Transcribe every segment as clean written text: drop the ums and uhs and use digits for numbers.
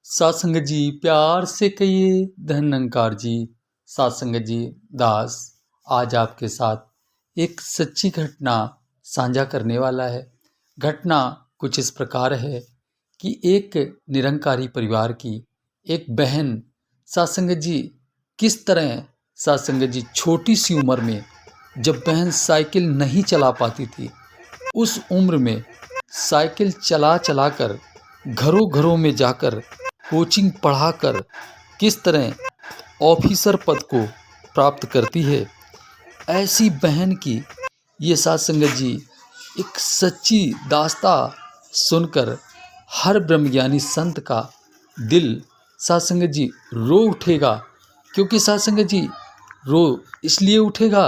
सासंग जी प्यार से कहिए धनंकार जी। सासंग जी दास आज आपके साथ एक सच्ची घटना साझा करने वाला है। घटना कुछ इस प्रकार है कि एक निरंकारी परिवार की एक बहन सासंग जी किस तरह सासंग जी छोटी सी उम्र में, जब बहन साइकिल नहीं चला पाती थी, उस उम्र में साइकिल चला चला कर घरों घरों में जाकर कोचिंग पढ़ाकर किस तरह ऑफिसर पद को प्राप्त करती है। ऐसी बहन की ये सासंगत जी एक सच्ची दास्ता सुनकर हर ब्रह्मज्ञानी संत का दिल सासंगत जी रो उठेगा। क्योंकि सासंगत जी रो इसलिए उठेगा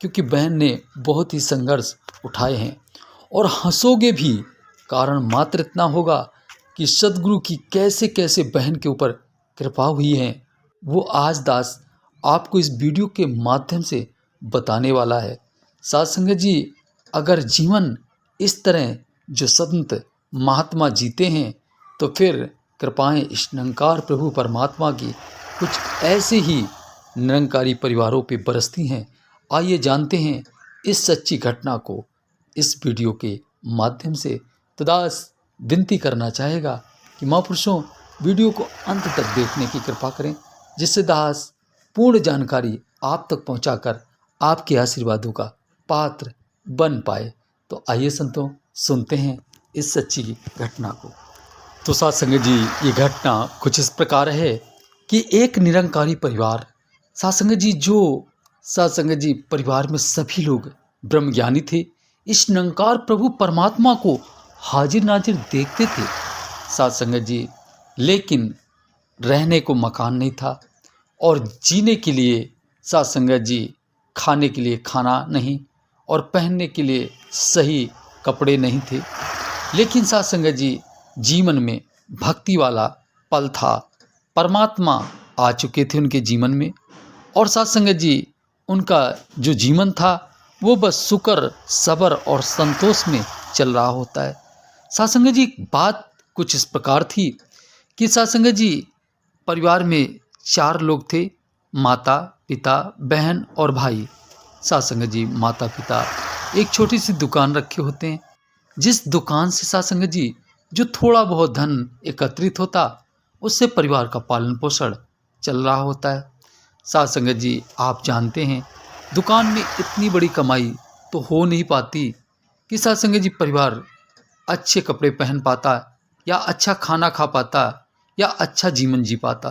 क्योंकि बहन ने बहुत ही संघर्ष उठाए हैं। और हंसोगे भी, कारण मात्र इतना होगा कि सदगुरु की कैसे कैसे बहन के ऊपर कृपा हुई है, वो आज दास आपको इस वीडियो के माध्यम से बताने वाला है। साध संगत जी, अगर जीवन इस तरह जो संत महात्मा जीते हैं तो फिर कृपाएं इस निरंकार प्रभु परमात्मा की कुछ ऐसे ही निरंकारी परिवारों पे बरसती हैं। आइए जानते हैं इस सच्ची घटना को इस वीडियो के माध्यम से। तो दास विनती करना चाहेगा कि महापुरुषों वीडियो को अंत तक देखने की कृपा करें, जिससे दास पूर्ण जानकारी आप तक पहुंचाकर आपके आशीर्वादों का पात्र बन पाए। तो आइए संतों सुनते हैं इस सच्ची घटना को। तो साथ संगत जी, ये घटना कुछ इस प्रकार है कि एक निरंकारी परिवार, साथ संगत जी जो साथ संगत जी परिवार में सभी लोग ब्रह्मज्ञानी थे, इस निरंकार प्रभु परमात्मा को हाजिर नाजिर देखते थे साथ संगत जी। लेकिन रहने को मकान नहीं था और जीने के लिए साथ संगत जी खाने के लिए खाना नहीं और पहनने के लिए सही कपड़े नहीं थे। लेकिन साथ संगत जी जीवन में भक्ति वाला पल था, परमात्मा आ चुके थे उनके जीवन में। और साथ संगत जी उनका जो जीवन था वो बस शुक्र सब्र और संतोष में चल रहा होता है। साथ संगत जी बात कुछ इस प्रकार थी कि साथ संगत जी परिवार में 4 लोग थे, माता पिता बहन और भाई। साथ संगत जी माता पिता एक छोटी सी दुकान रखे होते हैं, जिस दुकान से साथ संगत जी जो थोड़ा बहुत धन एकत्रित होता उससे परिवार का पालन पोषण चल रहा होता है। साथ संगत जी आप जानते हैं दुकान में इतनी बड़ी कमाई तो हो नहीं पाती कि साथ संगत जी परिवार अच्छे कपड़े पहन पाता या अच्छा खाना खा पाता या अच्छा जीवन जी पाता।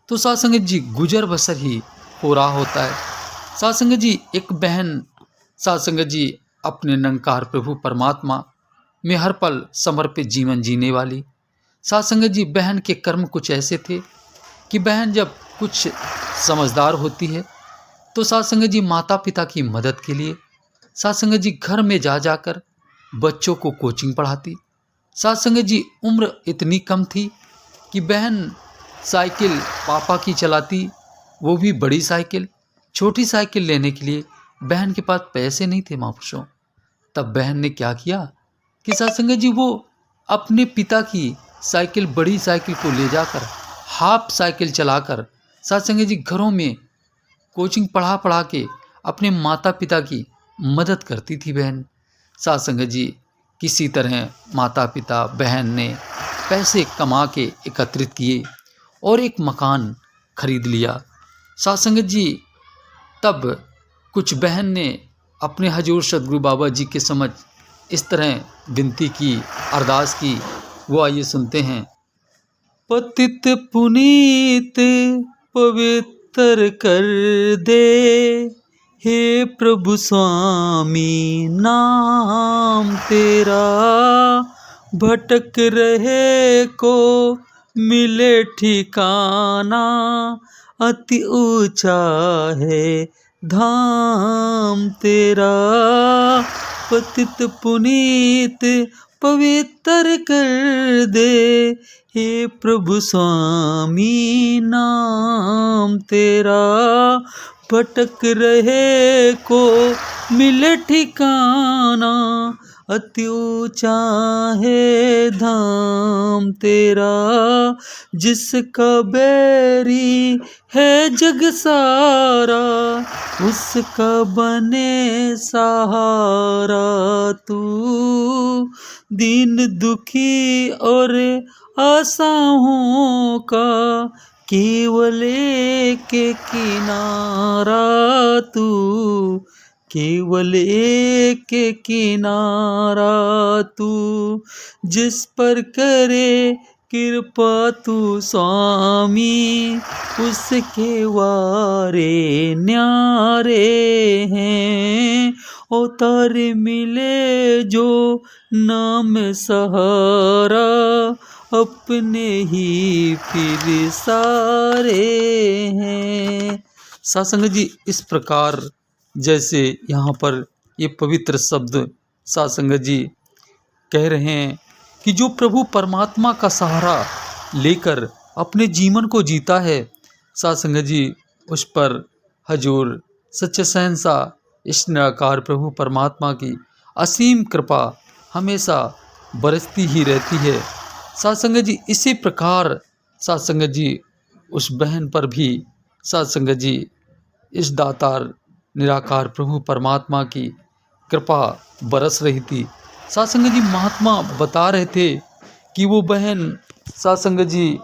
तो साथ संगत जी गुजर बसर ही हो रहा होता है। साथ संगत जी एक बहन साथ संगत जी अपने निरंकार प्रभु परमात्मा में हर पल समर्पित जीवन जीने वाली। साथ संगत जी बहन के कर्म कुछ ऐसे थे कि बहन जब कुछ समझदार होती है तो साथ संगत जी माता पिता की मदद के लिए साथ संगत जी घर में जा जाकर बच्चों को कोचिंग पढ़ाती। साथ संगत जी उम्र इतनी कम थी कि बहन साइकिल पापा की चलाती, वो भी बड़ी साइकिल। छोटी साइकिल लेने के लिए बहन के पास पैसे नहीं थे महापुरुषों। तब बहन ने क्या किया कि साथ संगत जी वो अपने पिता की साइकिल, बड़ी साइकिल को ले जाकर हाफ साइकिल चलाकर साथ संगत जी घरों में कोचिंग पढ़ा पढ़ा के अपने माता पिता की मदद करती थी बहन। साथ संगत जी किसी तरह माता पिता बहन ने पैसे कमा के एकत्रित किए और एक मकान खरीद लिया। साथ संगत जी तब कुछ बहन ने अपने हजूर सदगुरु बाबा जी के समझ इस तरह विनती की, अरदास की। वो आइए सुनते हैं। पतित पुनीत पवित्र कर दे, हे प्रभु स्वामी नाम तेरा, भटक रहे को मिले ठिकाना, अति ऊंचा है धाम तेरा। पतित पुनीत पवित्र कर दे, हे प्रभु स्वामी नाम तेरा, भटक रहे को मिले ठिकाना, अति ऊंचा है धाम तेरा, जिसका बैरी है जग सारा, उसका बने सहारा तू। दीन दुखी और आशाओं का केवल एक किनारा तू, केवल एक किनारा तू। जिस पर करे कृपा तू स्वामी, उसके वारे न्यारे हैं। अवतार मिले जो नाम सहारा, अपने ही फिर सारे हैं। सासंग जी, इस प्रकार जैसे यहाँ पर ये पवित्र शब्द सासंग जी कह रहे हैं कि जो प्रभु परमात्मा का सहारा लेकर अपने जीवन को जीता है, सासंग जी उस पर हजूर सच्चे शहंशाह इस निराकार प्रभु परमात्मा की असीम कृपा हमेशा बरसती ही रहती है। सासंग जी इसी प्रकार सासंग जी उस बहन पर भी सासंग जी इस दातार निराकार प्रभु परमात्मा की कृपा बरस रही थी। सासंग जी महात्मा बता रहे थे कि वो बहन सासंग जी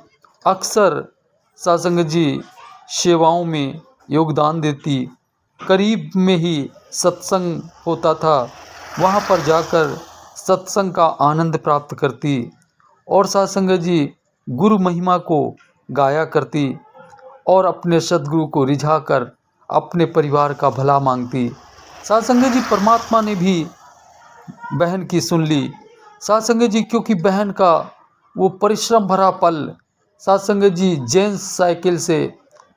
अक्सर सासंग जी सेवाओं में योगदान देती। करीब में ही सत्संग होता था, वहाँ पर जाकर सत्संग का आनंद प्राप्त करती और सासंग जी गुरु महिमा को गाया करती और अपने सद्गुरु को रिझाकर अपने परिवार का भला मांगती। सासंग जी परमात्मा ने भी बहन की सुन ली। सासंग जी क्योंकि बहन का वो परिश्रम भरा पल, सासंग जी जेंट्स साइकिल से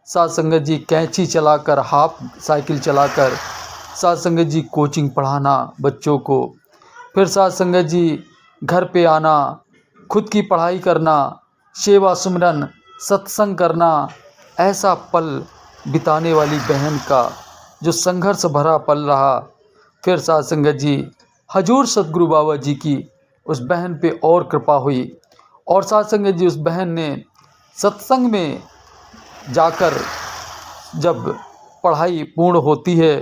सासंग जी कैंची चलाकर, हाफ साइकिल चलाकर सासंग जी कोचिंग पढ़ाना बच्चों को, फिर सासंग जी घर पे आना, खुद की पढ़ाई करना, सेवा सुमरन सत्संग करना, ऐसा पल बिताने वाली बहन का जो संघर्ष भरा पल रहा। फिर सासंग जी हजूर सतगुरु बाबा जी की उस बहन पे और कृपा हुई और सासंग जी उस बहन ने सत्संग में जाकर जब पढ़ाई पूर्ण होती है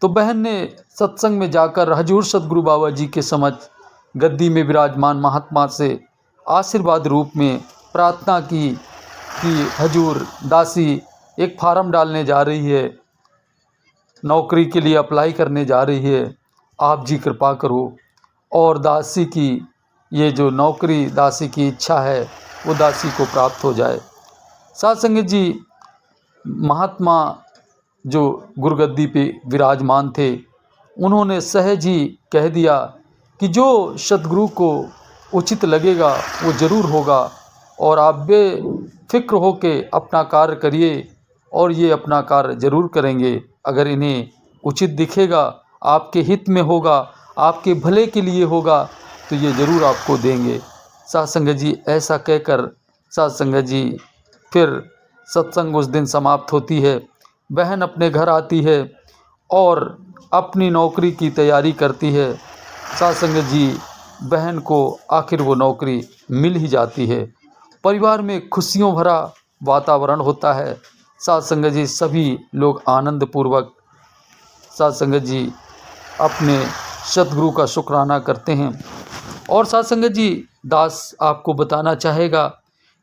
तो बहन ने सत्संग में जाकर हजूर सतगुरु बाबा जी के समक्ष गद्दी में विराजमान महात्मा से आशीर्वाद रूप में प्रार्थना की कि हजूर दासी एक फार्म डालने जा रही है, नौकरी के लिए अप्लाई करने जा रही है, आप जी कृपा करो और दासी की ये जो नौकरी दासी की इच्छा है वो दासी को प्राप्त हो जाए। सासंग जी महात्मा जो गुरुगद्दी पे विराजमान थे उन्होंने सहज ही कह दिया कि जो सद्गुरु को उचित लगेगा वो ज़रूर होगा और आप बेफिक्र हो के अपना कार्य करिए और ये अपना कार्य ज़रूर करेंगे। अगर इन्हें उचित दिखेगा, आपके हित में होगा, आपके भले के लिए होगा तो ये ज़रूर आपको देंगे। सासंग जी ऐसा कहकर सासंग जी फिर सत्संग उस दिन समाप्त होती है। बहन अपने घर आती है और अपनी नौकरी की तैयारी करती है। सासंग जी बहन को आखिर वो नौकरी मिल ही जाती है। परिवार में खुशियों भरा वातावरण होता है। सासंग जी सभी लोग आनंद पूर्वक सासंग जी अपने सतगुरु का शुक्राना करते हैं। और सासंग जी दास आपको बताना चाहेगा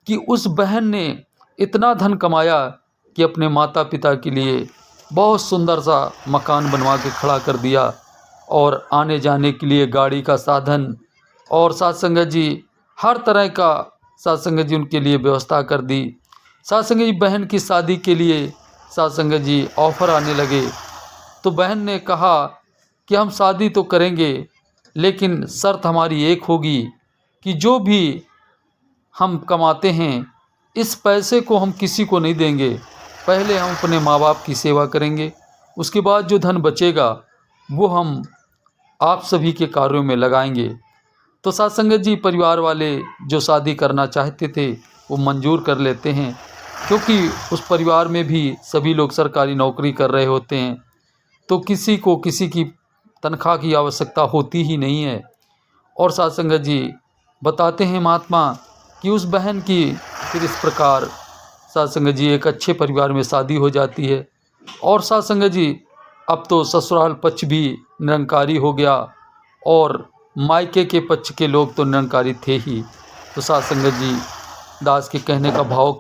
कि उस बहन ने इतना धन कमाया कि अपने माता पिता के लिए बहुत सुंदर सा मकान बनवा के खड़ा कर दिया और आने जाने के लिए गाड़ी का साधन और सासंग जी हर तरह का सासंग जी उनके लिए व्यवस्था कर दी। सासंग जी बहन की शादी के लिए सासंग जी ऑफ़र आने लगे तो बहन ने कहा कि हम शादी तो करेंगे लेकिन शर्त हमारी एक होगी कि जो भी हम कमाते हैं इस पैसे को हम किसी को नहीं देंगे, पहले हम अपने माँ बाप की सेवा करेंगे, उसके बाद जो धन बचेगा वो हम आप सभी के कार्यों में लगाएंगे। तो सासंग जी परिवार वाले जो शादी करना चाहते थे वो मंजूर कर लेते हैं क्योंकि उस परिवार में भी सभी लोग सरकारी नौकरी कर रहे होते हैं तो किसी को किसी की तनख्वाह की आवश्यकता होती ही नहीं है। और साध संगत जी बताते हैं महात्मा कि उस बहन की फिर इस प्रकार साध संगत जी एक अच्छे परिवार में शादी हो जाती है। और साध संगत जी अब तो ससुराल पक्ष भी निरंकारी हो गया और मायके के पक्ष के लोग तो निरंकारी थे ही। तो साध संगत जी दास के कहने का भाव